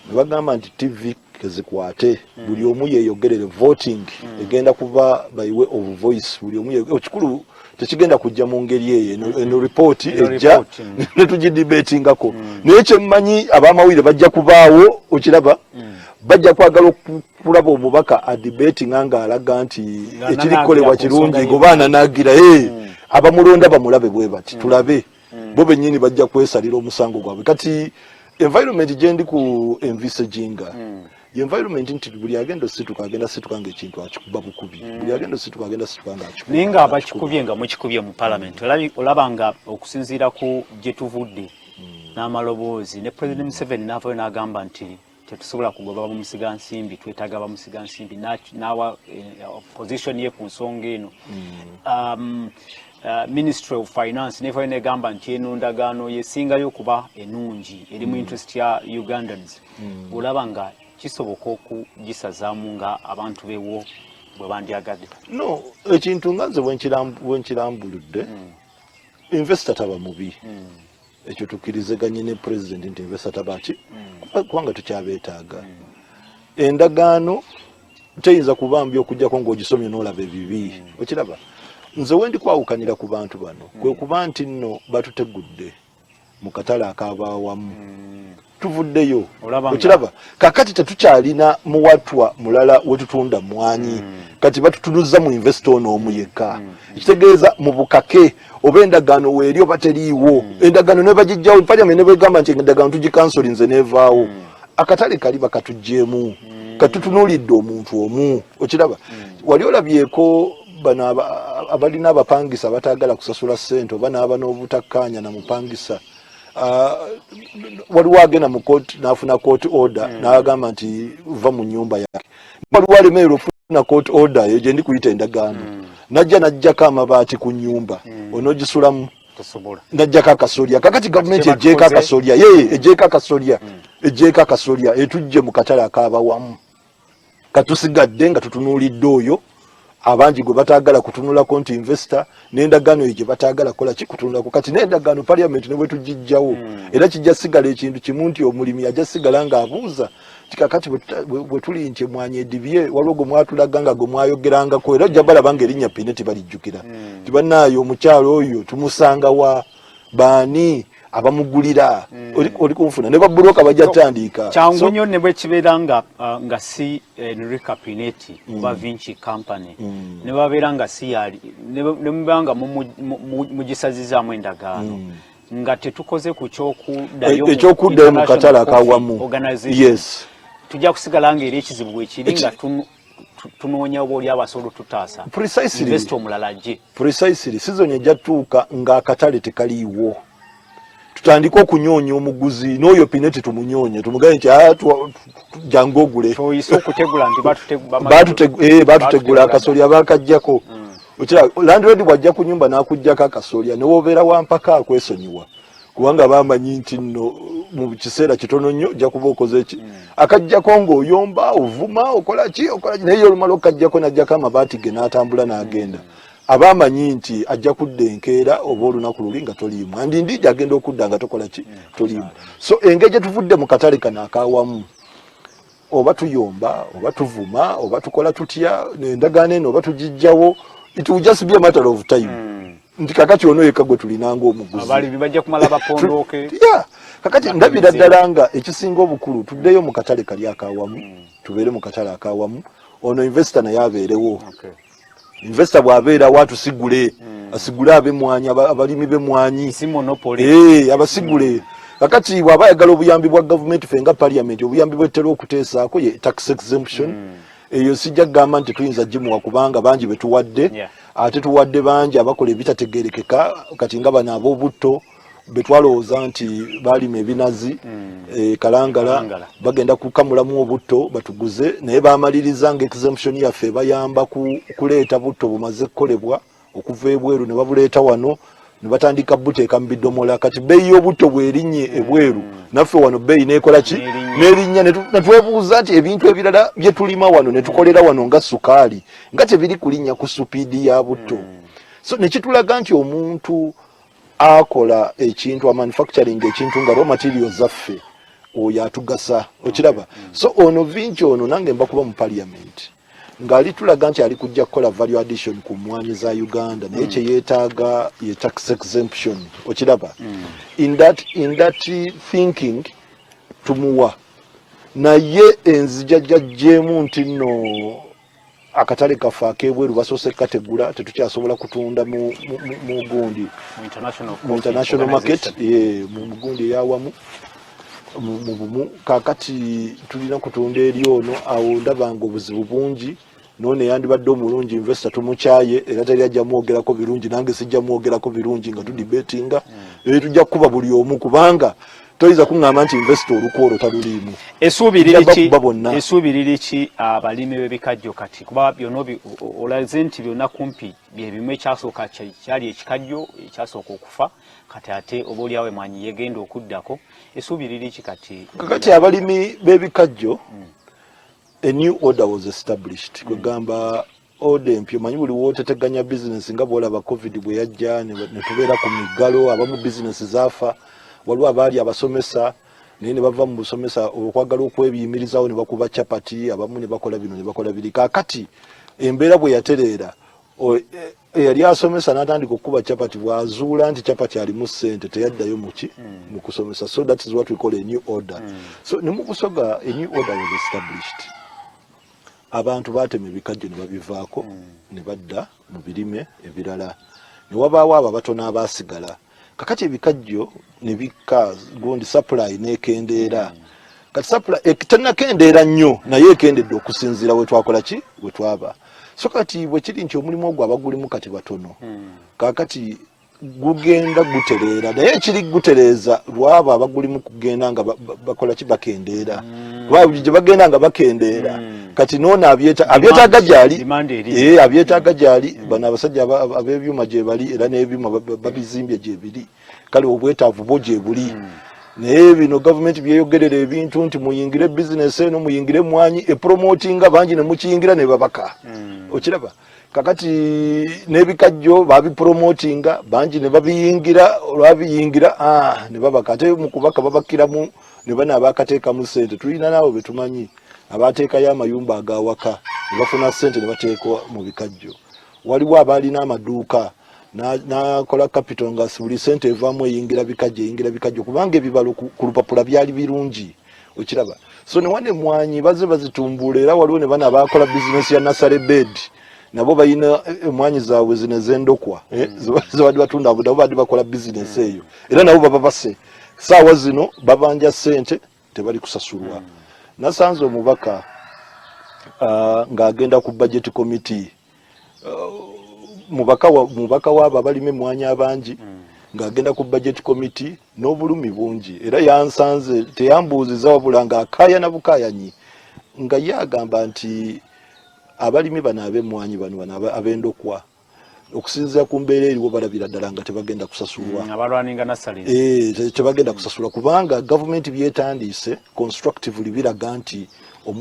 ne bagamba nti TV kezikwate buli omu yeeyogerere voting egenda kuba by way of voice buli omu ekikulu tekigenda kujja mu ngeri eyo eno report ejja ne tugidebatingako naye kyemmanyi ab'amawulire bajja kubaawo okiraba bajja kwagala okulaba omubaka adebatinga ng'alaga nti ekirikolebwa kirungi ngoba ananaagira abamulonda bamulabe bwe bati tulabe bo bennyini bajja kwesalira omusango gwabwe kati environment gye ndi ku envisaginga environment nti buli agenda osituka agenda situka ng'ekintu akikuba bukubi buli agenda osituka agenda situka ng'akikuba naye nga abakikubye nga mukikubye mu parliament olaba nga okusinziira ku gye tuvudde n'amaloboozi ne president Museveni n'avaayo n'agamba nti tetusobola kugoba bamusigansimbi twetaaga bamusigansimbi n'awa position ye ku nsonga eno Ministry of Finance nevayo negamba nti eno ndagaano yesingayo okuba ennungi eri mu interest ya Ugandans olaba nga kisoboka okugisazaamu nga abantu beewo bwe bandyagadde no ekintu nga nze bwenkirambuludde investor taba mubi ekyo tukkirizeganye ne president nti investor taba ki kubanga tukyabeetaaga endagaano teyinza kuba mbi okugyako ng'ogisomye n'olaba ebibi okiraba nze wendi kwawukanira ku bantu bano kwe kuba nti nno batutegudde mu katale akabaawamu tuvuddeyo okiraba kakati tetukyalina muwatwa mulala wetutunda mmwanyi kati batutunuza mu investor ono omu yekka ekitegeeza mu bukake oba endagaano weeri oba teriiwo endagaano ne bagijjawo parliament ne begamba nti endagaano tugikansoli nze neevaawo akatale kali bakatuggyemu katutunulidde omuntu omu okiraba wali olabyeko bana abalina abapangisa batagala kusasula ssente oba n'aba n'obutakkaanya na mupangisa waliwo agenda mu court n'afuna court order n'agamba nti va mu nyumba yake waliwo alemererwa okufuna court order eyo gye ndi kuyita endagaano najjako amabaati ku nyumba onogisulamu najjako akasolya kakati gavumenti ejjeeko akasolya ejjeeko akasolya etujje mu katale akaabawamu katusigadde nga tutunuulidde oyo abangi gwe batagala kutunulako nti investor n'endagaano eyo gye batagala kola kikutunulako kati n'endagaano parliament ne bwe tugijjawo era kijja sigala ekintu kimu nti omulimi ajja sigala ng'abuuza tikakati bwe tuli nti emwanyi edibye waliwo gwe mwatulaga nga gwe mwayogerangako era ojja balaba ng'erinnya Pineti balijjukira tibannaayo omukyalo oyo tumusanga wa baani abamugulira oli kunfuna ne babuloka bajja tandika kyangu nnyo ne bwe kibeera nga si Enrica Pineti oba Vinci Company ne babeera nga si yali ne mubanga mugisazizaamu endagaano nga tetukoze ku ekyokuddayo mu katale akawamu yes tujja kusigala ng'eri ekizibu bwe kiri nga tunoonya oba oli abasolo tutaasa investor omulala gye precisely season ejja tuuka ng'akatale tekaliiwo tutandika okunyoonya omuguzi n'oyo Pineti tumunyonye tumugaye nti jangu ogule oyise okutegula nti batutegula akasolya bakajjako landlord bw'ajja ku nyumba n'akuggyako akasolya ne wobeera wampaka akwesonyiwa kubanga bamanyi nti nno mu kiseera kitono nnyo ojja kuba okoze eki akajjako ng'oyomba ovuma okola ki naye olumala okajjako n'ajjako amabaati ge n'atambula n'agenda abamanyi nti ajja kudda enkeera oba olunaku luli nga toliimu andindijja agenda okudda nga tokola ki toliimu so engeri gye tuvudde mu katale kano akaawamu oba tuyomba oba tuvuma oba tukola tutya endagaano eno oba tugijjawo it will just be a matter of time nti kakati ono yekka gwe tulinanga omuguzi abalimi bajja kumala bapondooke kakati ndabira ddala nga ekisinga obukulu tuddeyo mu katale kali akaawamu tubeere mu katale akaawamu ono investor naye abeerewo investor bw'abeera watusigule asigule ab'emmwanyi abalimi b'emmwanyi si monopoly abasigule kakati bw'aba ayagala obuyambi bwa gavumenti ffe nga parliament obuyambi bwetera okuteesaako ye tax exemption eyo sijja kugamba nti tuyinza gimuwa kubanga bangi betuwadde ate tuwadde bangi abakola ebitategeerekeka kati nga bano ab'obutto betwalowooza nti balima ebinazi kalangala bagenda kukamulamu obutto batuguze naye bamaliriza nga exemption yaffe bayamba kuleeta butto bumaze kukolebwa okuva ebweru ne babuleeta wano ne batandika buteeka mu bidomola kati bbeeyi y'obutto bw'erinnye ebweru naffe wano bbeeyi neekola ki n'erinnya ne twebuuza nti ebintu ebirala bye tulima wano ne tukolera wano nga sukaali nga tebiri kulinnya ku supiidi ya butto so ne kitulaga nti omuntu akola ekintu manufacturing ekintu nga raw materials zaffe oyo atugasa okiraba so ono Vinci ono nange mba kuba mu parliament ng'ali tulaga nti ali kujja kukola value addition ku mmwanyi za Uganda naye kye yeetaaga ye tax exemption okiraba in that thinking tumuwa naye enzija jajjeemu nti nno akatale kaffe ak'ebweru basoose kategula tetukyasobola kutunda mu gundi mu international market mu gundi eyawamu mu bumu kakati tulina kutunda eri ono awo ndabanga obuzibu bungi none yandibadde omulungi investor tumukyaye era teri ajja mwogerako birungi nange sijja mwogerako birungi nga tudibetinga tujja kukuba buli omu kubanga toyiza kuŋŋamba nti investor olukwolo taluliimu esuubiriri ki abalimi b'ebikajjo kati kuba byonna olaze nti byonna kumpi bye bimu ekyasooka kyali ekikajjo ekyasooka okufa kati ate oba oliawo emwanyi yegenda okuddako esuubiriri ki kati abalimi b'ebikajjo a new order was established kwegamba order empyo manyi buli wooteteganya business nga bwolaba covid bwe yajja ne tubeera ku miggalo abamu business zaafa waliwo abaali abasomesa naye ne bava mu busomesa okwagala okwebiyimirizawo ne bakuba capati abamu ne bakola bino ne bakola biri kaakati embeera bwe yatereera eyali asomesa n'atandika okukuba capati bw'azuula nti capati alimu ssente teyaddayo mu kusomesa so that is what we call a new order so ne mu Busoga a new order was established abantu baatema ebikajjo ne babivaako ne badda mu birime ebirala ne wabaawo abo abatono abaasigala kakati ebikajjo ne bikka gundi supply n'ekendeera kati supply tennakendeera nnyo naye ekendedde okusinziira we twakola ki we twaba so kati bwe kiri nti omulimu ogwo abagulimu kati batono kaakati gugenda gutereera naye ekiri gutereeza lwabo abagulimu kugenda nga bakola ki bakendeera lwabo gye bagenda nga bakendeera kati noona abyetaaga gyali abyetaaga gyali bano abasajja ab'ebyuma gye bali era n'ebyuma babizimbye gye biri kale obwetaavu bwo gye buli naye bino gavumenti byeyogerera ebintu nti muyingire bizinesi eno muyingire mwanyi epromotinga bangi ne mukiyingira ne babaka okiraba kakati n'ebikajjo babipromotinga bangi ne babiyingira olwabiyingira ne babaka ate mu kubaka babakiramu ne bana abakateekamu ssente tulina naawe betumanyi abateekayo amayumba agawaka ne bafuna ssente ne bateekwa mu bikajjo waliwo abaalina amaduuka nakola capital nga buli ssente evaamu eyingira bikajjo kubanga ebibalo ku lupapula byali birungi okiraba so ne wane mwanyi bazitumbula era waliwo ne bana abakola bizinesi ya nasale bed nabo bayina emwanyi zaabwe zino ez'endokwa zibadde batunda abo nabo badde bakola bizinesi eyo era nabo baba base saawa zino babanja ssente tebali kusasulwa nasanze omubaka ng'agenda ku budget committee mubaka waabo abalime emwanyi abangi ng'agenda ku budget committee n'obulumi bungi era yansanze teyambuuziza wabula ng'akaaya na bukaayanyi nga ye agamba nti abalimi bano ab'emmwanyi bano ab'endokwa okusinziira ku mbeera eriwo balabira ddala nga tebagenda kusasulwa tebagenda kusasulwa kubanga gavumenti byetandiise constructively biraga nti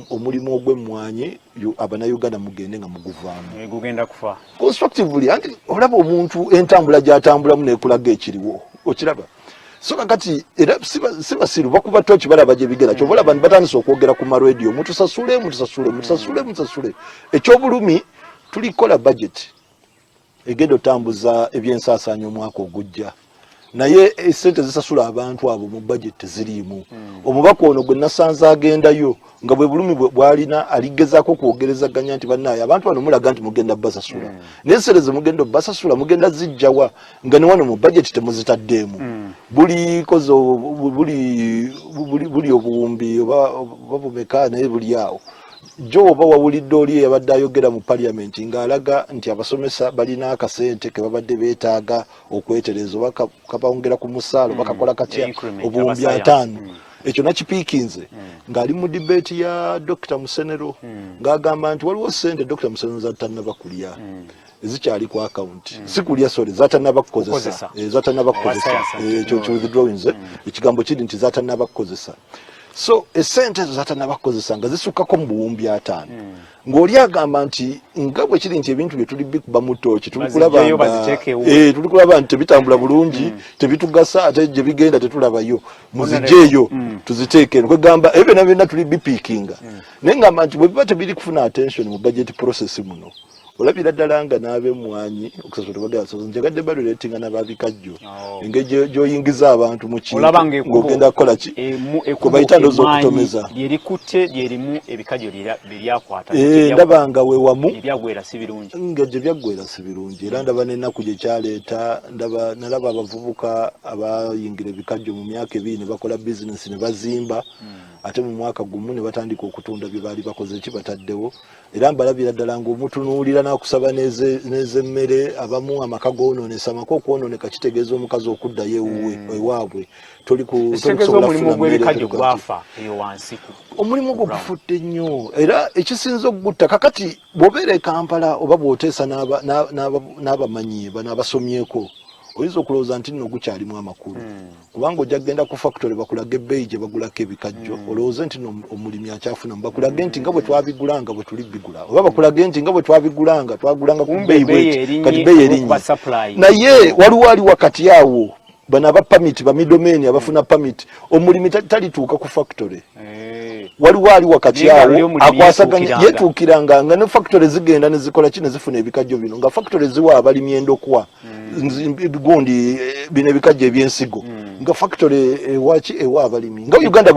omulimu ogw'emmwanyi abanayuganda mugende nga muguvaamu gugenda kufa constructively olaba omuntu entambula gy'atambulamu nekulaga ekiriwo okiraba so kakati era si basiru bakuba toki balaba gye bigera kyobola abantu batandise okwogera ku marediyo mutusasule ekyobulumi tulikola budget egenda otambuza ebyensaasaanya omwaka ogujja naye esente zisasula abantu abo mu budget teziriimu omubaka ono gwe nasanze agendayo nga bwe bulumi bwalina aligezaako kwogerezaganya nti bannaye abantu bano mulaga nti mugenda basasula naye sente ze mugenda basasula mugenda zijjawa nga ne wano mu budget temuzitaddeemu buli obuwumbi oba bumeka naye buli awo jo oba wawulidde oli yabadde ayogera mu parliament ng'alaga nti abasomesa balina akasente ke babadde beetaaga okwetereza oba kabawongera ku musaala oba kakola katya obuwumbi 5 ekyo nakipiikinze ng'ali mu debate ya Dr. Musenero ng'agamba nti waliwo ssente Dr. Musenero zatannaba kulya ezikyali ku account si kulya sorry zatannaba kukozesa ekyo withdrawings ekigambo kiri nti zatannaba kukozesa so esente ezo zatannaba kukozesa nga zisukkako mu buwumbi 5 ng'oli agamba nti nga bwe kiri nti ebintu bye tuli bikuba mu tooki tulikulaba nti tebitambula bulungi tebitugasa ate gye bigenda tetulabayo muzigyeyo tuziteeke kwegamba ebyo na byonna tuli bipiikinga naye ngamba nti bwe biba tebiri kufuna attention mu budget process muno olabira ddala nga n'ab'emmwanyi okusasula tebagerasoza njagadde baluleetinga n'ababikajjo engeri gy'oyingiza abantu mu kintu ng'ogenda kukola ki kubayita ndoozi okutomeza lyerikutte lyerimu ebikajjo biryakwata ndaba nga wewamu ebyaggwera si birungi nga gye byaggwera si birungi era ndaba n'ennaku gye kyaleeta nalaba abavubuka abayingira ebikajjo mu myaka 2 ne bakola bizinesi ne bazimba ate mu mwaka gumu ne batandika okutunda bye baali bakoze ki bataddewo era mbalabira ddala ng'omutunuulira n'akusaba n'ez'emmere abamu amaka goonoonesa amaka okwonooneka kitegeeza omukazi okuddayo ewaabwe omulimu ogwo gufudde nnyo era ekisinza okugutta kakati bw'obeera e Kampala oba bw'oteesa n'abamanyi bano abasomyeko oyinza okulowooza nti nno gukyalimu amakulu kubanga ojja kgenda ku factory bakulaga ebbeeyi gye bagulako ebikajjo olowooze nti no omulimi akyafunamu bakulage nti nga bwe twabigulanga bwe tuli bigula oba bakulage nti nga bwe twabigulanga twagulanga ku bbeeyi kati bbeeyi erinnya naye waliwo ali wakati awo bano abapamiti bamidomeni abafuna pamiti omulimi talituuka ku factory waliwo ali wakati awo akwasaganya yetuukiranga nga ne factory zigenda ne zikola ki ne zifuna ebikajjo bino nga factory ziwa abalimi endokwa gundi bino ebikajjo ebyensigo nga factory ewaki ewa abalimi nga Uganda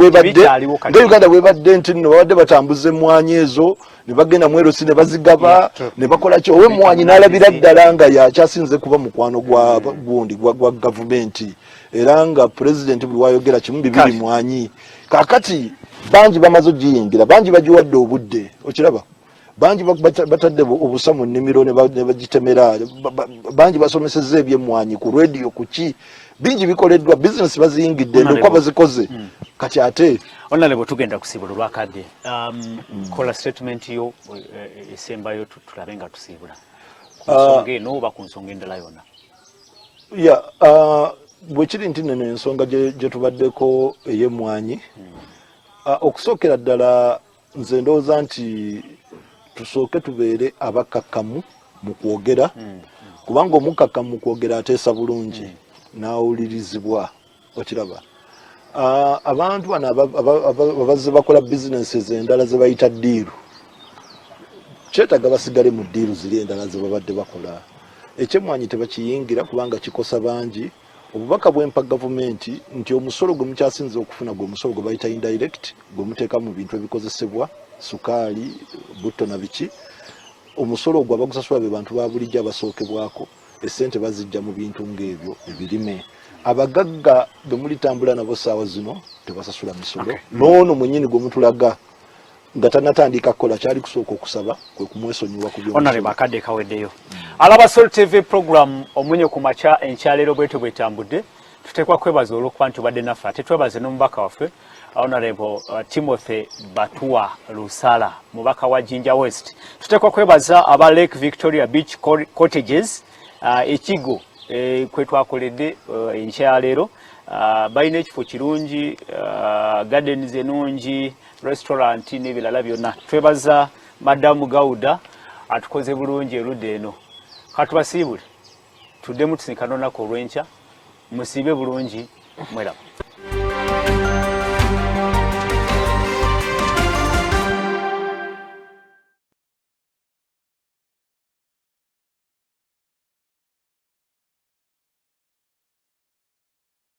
bwebadde nti nno babadde batambuza emmwanyi ezo ne bagenda mu erosi ne bazigaba ne bakola ki ow'emmwanyi n'alabira ddala nga yakyasinze kuba mukwano gwa gundi gwa gavumenti era nga president buli wayogera kimu bibiri mwanyi kakati bangi bamaze giyingira bangi bagiwadde obudde okiraba bangi batadde obusa mu nnimiro ne bagitemera bangi basomesezza ebyemmwanyi ku radio kuki bingi bikoleddwa business baziyingidde ndokwa bazikoze kati ate onale bwetugenda kusiibula olwakadde kola statement yo esembayo tulabe nga tusiibula ku nsonga eno oba ku nsonga endala yonna bwekiri nti neno ensonga gye tubaddeko ey'emmwanyi okusookera ddala nze ndowooza nti tusooke tubeere abakakkamu mu kwogera kubanga omukakkamu mu kwogera ateesa bulungi n'awulirizibwa okiraba abantu bano abazze bakola businesses endala ze bayita ddiiru kyetaaga basigale mu ddiiru ziri endala ze babadde bakola ekyemmwanyi tebakiyingira kubanga kikosa bangi obubaka bw'empa gavumenti nti omusolo gwe mukyasinze okufuna gwe omusolo gwe bayita indirect gwe muteeka mu bintu ebikozesebwa sukaali butto na biki omusolo gwe abagusasula be bantu ba bulijjo abasookebwako essente bazijja mu bintu ng'ebyo ebirime abagagga bwe mulitambula nabo saawa zino tebasasula misolo n'ono mwennyini gwe mutulaga nga tanatandika kukola kyali kusooka okusaba kwe kumwesonyiwa ku byonna akadde kaweddeyo alaba Sol TV program Omunnyo ku Makya enkyalero bwetyo bwetambudde tuteekwa kwebaza olw'okuba nti obadde naffe ate twebaze n'omubaka waffe Honorable Timothy Batua Lusala mubaka wa Jinja West tuteekwa kwebaza aba Lake Victoria Beach Cottages ekigo kwe twakoledde enkyalero balina ekifo kirungi gardens ennungi restaurant n'ebirala byonna twebaza Madamu Gauda atukoze bulungi erudde eno katubasiibule tuddemu tusinkana olunaku olw'enkya musiibe bulungi mweraba